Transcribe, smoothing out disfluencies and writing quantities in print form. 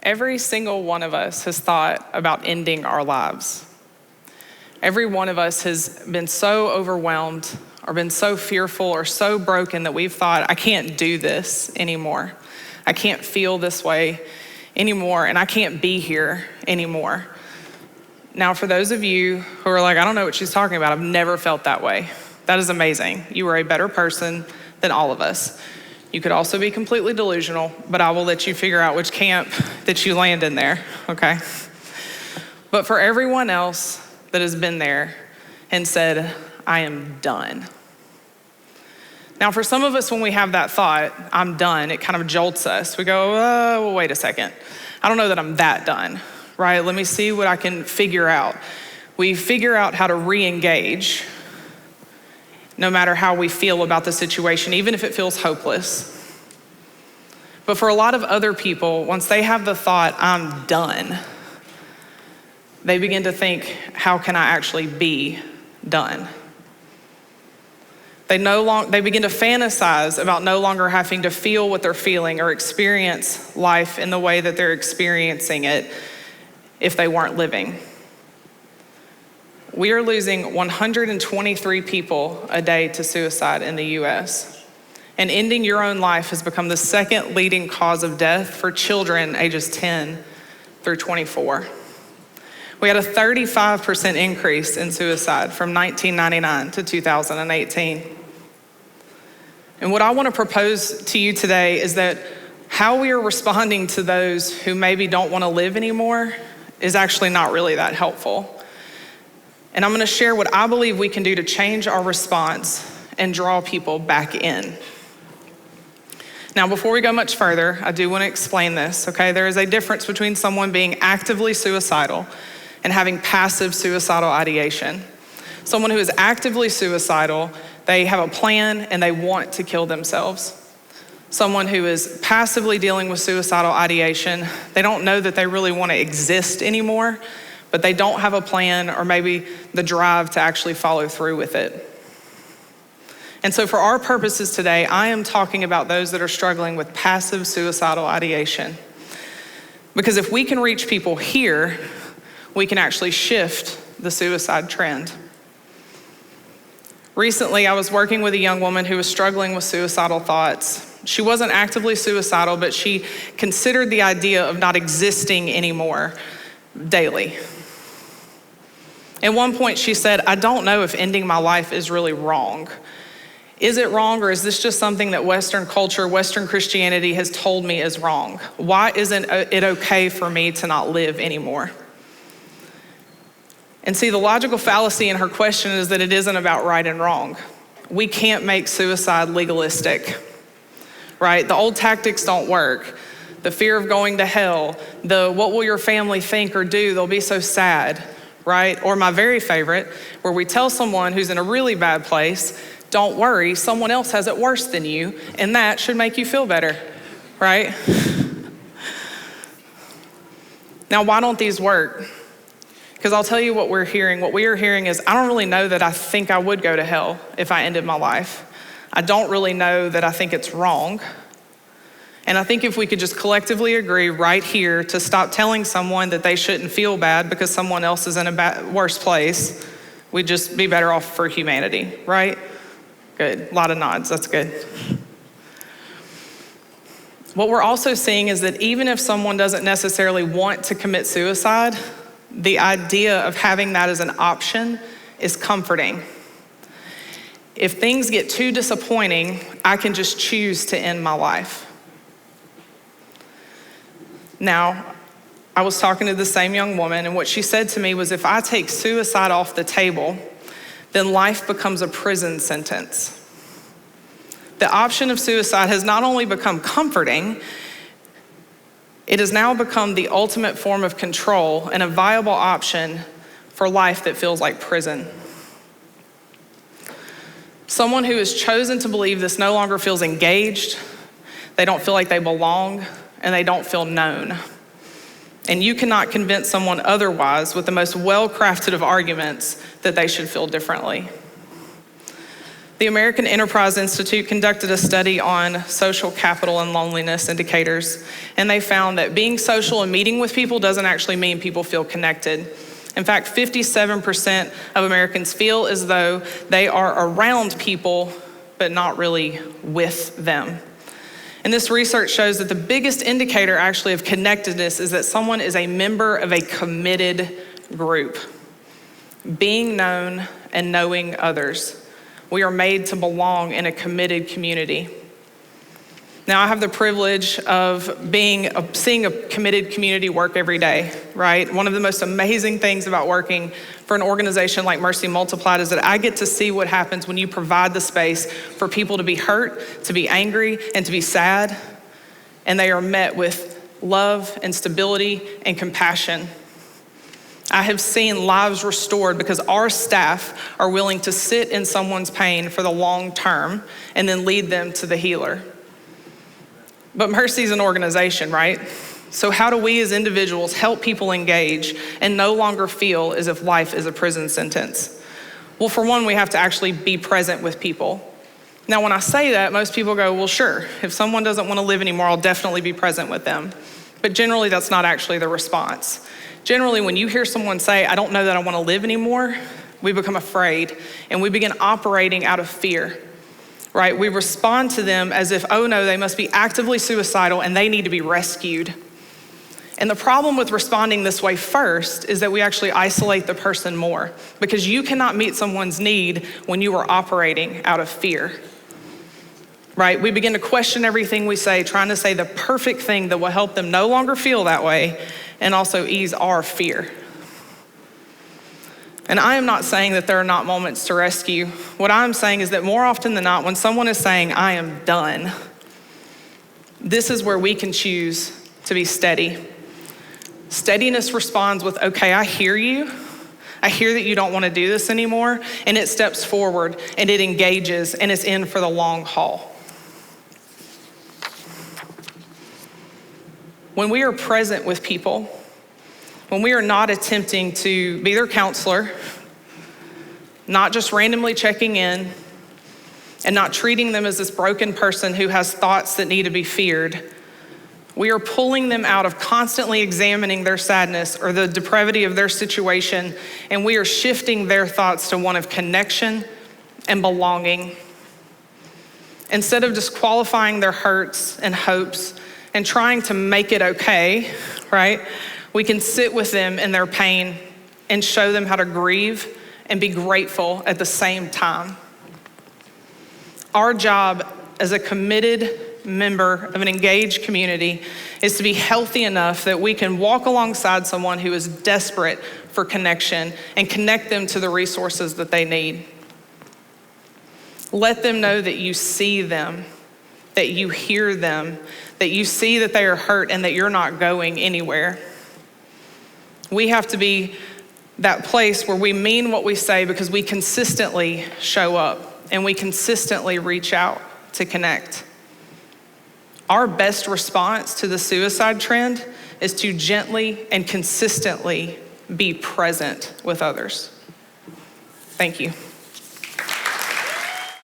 Every single one of us has thought about ending our lives. Every one of us has been so overwhelmed or been so fearful or so broken that we've thought, I can't do this anymore. I can't feel this way anymore, and I can't be here anymore. Now, for those of you who are like, I don't know what she's talking about, I've never felt that way. That is amazing. You are a better person than all of us. You could also be completely delusional, but I will let you figure out which camp that you land in there, okay? But for everyone else that has been there and said, I am done. Now, for some of us, when we have that thought, I'm done, it kind of jolts us. We go, oh, well, wait a second. I don't know that I'm that done, right? Let me see what I can figure out. We figure out how to re-engage no matter how we feel about the situation, even if it feels hopeless. But for a lot of other people, once they have the thought, I'm done, they begin to think, how can I actually be done? They begin to fantasize about no longer having to feel what they're feeling or experience life in the way that they're experiencing it if they weren't living. We are losing 123 people a day to suicide in the US. And ending your own life has become the second leading cause of death for children ages 10 through 24. We had a 35% increase in suicide from 1999 to 2018. And what I want to propose to you today is that how we are responding to those who maybe don't want to live anymore is actually not really that helpful. And I'm going to share what I believe we can do to change our response and draw people back in. Now, before we go much further, I do want to explain this, okay? There is a difference between someone being actively suicidal and having passive suicidal ideation. Someone who is actively suicidal, they have a plan and they want to kill themselves. Someone who is passively dealing with suicidal ideation, they don't know that they really want to exist anymore, but they don't have a plan or maybe the drive to actually follow through with it. And so for our purposes today, I am talking about those that are struggling with passive suicidal ideation. Because if we can reach people here, we can actually shift the suicide trend. Recently, I was working with a young woman who was struggling with suicidal thoughts. She wasn't actively suicidal, but she considered the idea of not existing anymore daily. At one point, she said, I don't know if ending my life is really wrong. Is it wrong, or is this just something that Western culture, Western Christianity has told me is wrong? Why isn't it okay for me to not live anymore? And see, the logical fallacy in her question is that it isn't about right and wrong. We can't make suicide legalistic, right? The old tactics don't work. The fear of going to hell, the what will your family think or do, they'll be so sad, right? Or my very favorite, where we tell someone who's in a really bad place, don't worry, someone else has it worse than you, and that should make you feel better, right? Now, why don't these work? Because I'll tell you what we're hearing. What we are hearing is, I don't really know that I think I would go to hell if I ended my life. I don't really know that I think it's wrong. And I think if we could just collectively agree right here to stop telling someone that they shouldn't feel bad because someone else is in a worse place, we'd just be better off for humanity, right? Good, a lot of nods, that's good. What we're also seeing is that even if someone doesn't necessarily want to commit suicide, the idea of having that as an option is comforting. If things get too disappointing, I can just choose to end my life. Now, I was talking to the same young woman, and what she said to me was, if I take suicide off the table, then life becomes a prison sentence. The option of suicide has not only become comforting, it has now become the ultimate form of control and a viable option for life that feels like prison. Someone who has chosen to believe this no longer feels engaged, they don't feel like they belong, and they don't feel known. And you cannot convince someone otherwise with the most well-crafted of arguments that they should feel differently. The American Enterprise Institute conducted a study on social capital and loneliness indicators, and they found that being social and meeting with people doesn't actually mean people feel connected. In fact, 57% of Americans feel as though they are around people, but not really with them. And this research shows that the biggest indicator actually of connectedness is that someone is a member of a committed group. Being known and knowing others. We are made to belong in a committed community. Now, I have the privilege of seeing a committed community work every day, right? One of the most amazing things about working for an organization like Mercy Multiplied is that I get to see what happens when you provide the space for people to be hurt, to be angry, and to be sad, and they are met with love and stability and compassion. I have seen lives restored because our staff are willing to sit in someone's pain for the long term and then lead them to the healer. But Mercy is an organization, right? So how do we as individuals help people engage and no longer feel as if life is a prison sentence? Well, for one, we have to actually be present with people. Now, when I say that, most people go, well, sure, if someone doesn't want to live anymore, I'll definitely be present with them. But generally, that's not actually the response. Generally, when you hear someone say, I don't know that I want to live anymore, we become afraid and we begin operating out of fear, right? We respond to them as if, oh no, they must be actively suicidal and they need to be rescued. And the problem with responding this way first is that we actually isolate the person more because you cannot meet someone's need when you are operating out of fear, right? We begin to question everything we say, trying to say the perfect thing that will help them no longer feel that way and also ease our fear. And I am not saying that there are not moments to rescue. What I'm saying is that more often than not, when someone is saying, I am done, this is where we can choose to be steady. Steadiness responds with, okay, I hear you. I hear that you don't want to do this anymore. And it steps forward and it engages and it's in for the long haul. When we are present with people, when we are not attempting to be their counselor, not just randomly checking in, and not treating them as this broken person who has thoughts that need to be feared, we are pulling them out of constantly examining their sadness or the depravity of their situation, and we are shifting their thoughts to one of connection and belonging. Instead of disqualifying their hurts and hopes and trying to make it okay, right? We can sit with them in their pain and show them how to grieve and be grateful at the same time. Our job as a committed member of an engaged community is to be healthy enough that we can walk alongside someone who is desperate for connection and connect them to the resources that they need. Let them know that you see them, that you hear them, that you see that they are hurt and that you're not going anywhere. We have to be that place where we mean what we say because we consistently show up and we consistently reach out to connect. Our best response to the suicide trend is to gently and consistently be present with others. Thank you.